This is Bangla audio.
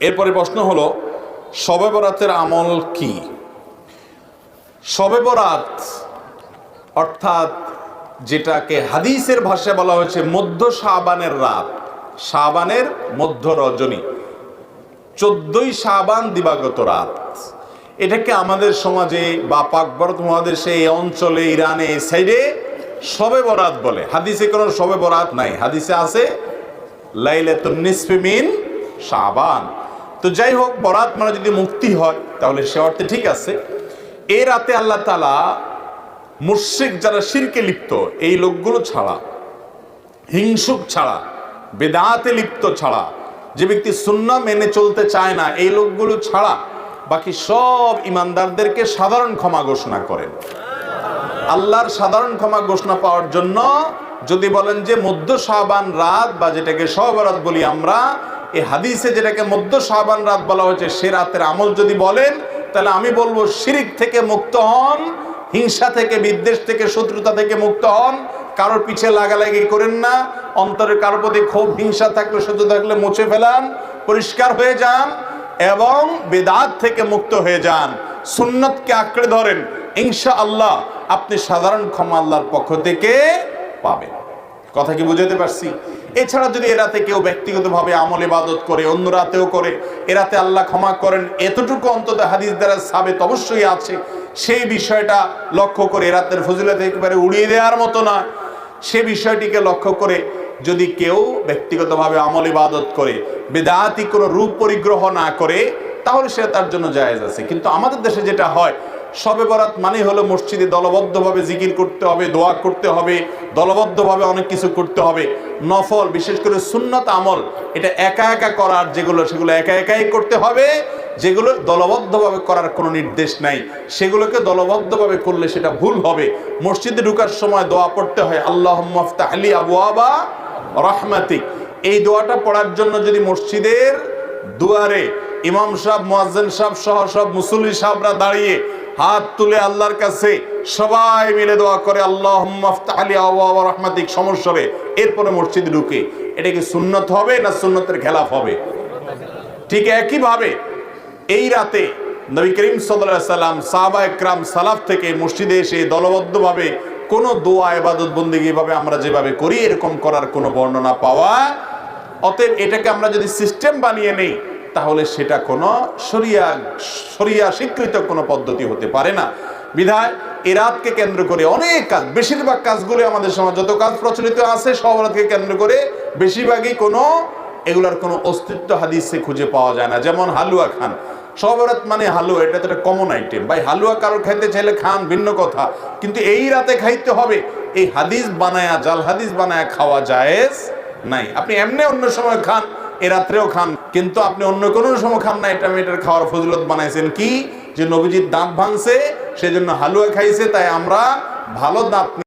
এরপরে প্রশ্ন হলো, শবে বরাতের আমল কি? শবে বরাত অর্থাৎ যেটাকে হাদিসের ভাষায় বলা হয়েছে মধ্য শাবানের রাত, শাবানের মধ্য রজনী, 14ই শাবান দিবাগত রাত। এটাকে আমাদের সমাজে বা পাক ভারত মহাদেশে এই অঞ্চলে, ইরানে, এই সাইডে শবে বরাত বলে। হাদিসে কোনো শবে বরাত নাই, হাদিসে আছে লাইলাতুন নিসফি মিন শাবান। তো যাই হোক, বরাত মানে যদি মুক্তি হয় তাহলে সে অর্থে ঠিক আছে। এই রাতে আল্লাহ তাআলা মুশরিক যারা শিরকে লিপ্ত এই লোকগুলো ছাড়া, হিংসুক ছাড়া, বেদাতে লিপ্ত ছাড়া, যে ব্যক্তি সুন্নাহ মেনে চলতে চায় না, এই লোকগুলো ছাড়া বাকি সব ইমানদারদেরকে সাধারণ ক্ষমা ঘোষণা করেন। আল্লাহর সাধারণ ক্ষমা ঘোষণা পাওয়ার জন্য যদি বলেন যে মধ্য শাবান রাত বা যেটাকে শবে বরাত বলি আমরা, এই হাদিসে যেটাকে মধ্য শাবান রাত বলা হয়েছে সে রাতের আমল যদি বলেন, তাহলে আমি বলবো শিরিক থেকে মুক্ত হন, হিংসা থেকে, বিদ্বেষ থেকে, শত্রুতা থেকে মুক্ত হন, কারোর পিছে লাগালাগি করেন না, অন্তরে কারোর প্রতি ক্ষোভ হিংসা থাকলে, শত্রু থাকলে মুছে ফেলান, পরিষ্কার হয়ে যান এবং বেদাত থেকে মুক্ত হয়ে যান, সুন্নতকে আঁকড়ে ধরেন। ইনশাআল্লাহ আপনি সাধারণ ক্ষমা আল্লাহর পক্ষ থেকে পাবেন। কথা কি বুঝাতে পারছি? এছাড়া যদি এরাতে কেউ ব্যক্তিগতভাবে আমল ইবাদত করে, অন্য রাতেও করে, এরাতে আল্লাহ ক্ষমা করেন, এতটুকু অন্তত হাদিস দ্বারা সাবেত অবশ্যই আছে। সেই বিষয়টা লক্ষ্য করে, এরাতের ফজিলত একেবারে উড়িয়ে দেওয়ার মতো না, সে বিষয়টিকে লক্ষ্য করে যদি কেউ ব্যক্তিগতভাবে আমল ইবাদত করে, বেদাতি কোনো রূপ পরিগ্রহ না করে, তাহলে সে তার জন্য জায়েজ আছে। কিন্তু আমাদের দেশে যেটা হয়, শবে বরাত মানে হলো মসজিদে দলবদ্ধভাবে জিকির করতে হবে, দোয়া করতে হবে, দলবদ্ধভাবে অনেক কিছু করতে হবে। নফল, বিশেষ করে সুন্নত আমল, এটা একা একা করার যেগুলো, সেগুলো একা একাই করতে হবে। যেগুলো দলবদ্ধভাবে করার কোনো নির্দেশ নাই, সেগুলোকে দলবদ্ধভাবে করলে সেটা ভুল হবে। মসজিদে ঢোকার সময় দোয়া পড়তে হয়, আল্লাহুম্মা ইফতাহ লি আবওয়াবা রাহমাতিক। এই দোয়াটা পড়ার জন্য যদি মসজিদের দুয়ারে ইমাম সাহেব, মুয়াজ্জিন সাহেব সহ সব মুসল্লি সাহেবরা দাঁড়িয়ে হাত তুলে আল্লাহর কাছে সবাই মিলে দোয়া করে, আল্লাহুম্মা ইফতাহ লি আবওয়াবা রাহমাতিক সমস্বরে, এরপরে মসজিদে ঢুকে, এটা কি সুন্নত হবে না সুন্নতের খেলাফ হবে? ঠিক একইভাবে এই রাতে নবী করিম সাল্লাল্লাহু আলাইহি সাল্লাম, সাহাবায়ে কেরাম, সালাফ থেকে মসজিদে এসে দলবদ্ধভাবে কোনো দোয়া ইবাদত বন্দেগী ভাবে আমরা যেভাবে করি এরকম করার কোনো বর্ণনা পাওয়া। অতএব এটাকে আমরা যদি সিস্টেম বানিয়ে নেই তাহলে সেটা কোনো শরিয়া স্বীকৃত কোনো পদ্ধতি হতে পারে না। বিধায় এই রাতকে কেন্দ্র করে অনেক কাজ, বেশিরভাগ কাজগুলো আমাদের সমাজ যত কাজ প্রচলিত আছে সব রাতকে কেন্দ্র করে বেশিরভাগই কোনো এগুলার কোনো অস্তিত্ব হাদিসে খুঁজে পাওয়া যায় না। যেমন হালুয়া খান, শবে বরাত মানে হালুয়া, এটা তো একটা কমন আইটেম। ভাই হালুয়া কারোর খাইতে চাইলে খান, ভিন্ন কথা, কিন্তু এই রাতে খাইতে হবে, এই হাদিস বানায়া, জাল হাদিস বানায়া খাওয়া জায়েজ নাই। আপনি এমনি অন্য সময় খান, এ রাত্রেও খান, কিন্তু আপনি অন্য কোনো সময় খান না। এটা মেয়েটার খাওয়ার ফজিলত বানাইছেন কি, যে নবীজির দাঁত ভাঙছে সেজন্য হালুয়া খাইছে, তাই আমরা ভালো দাঁত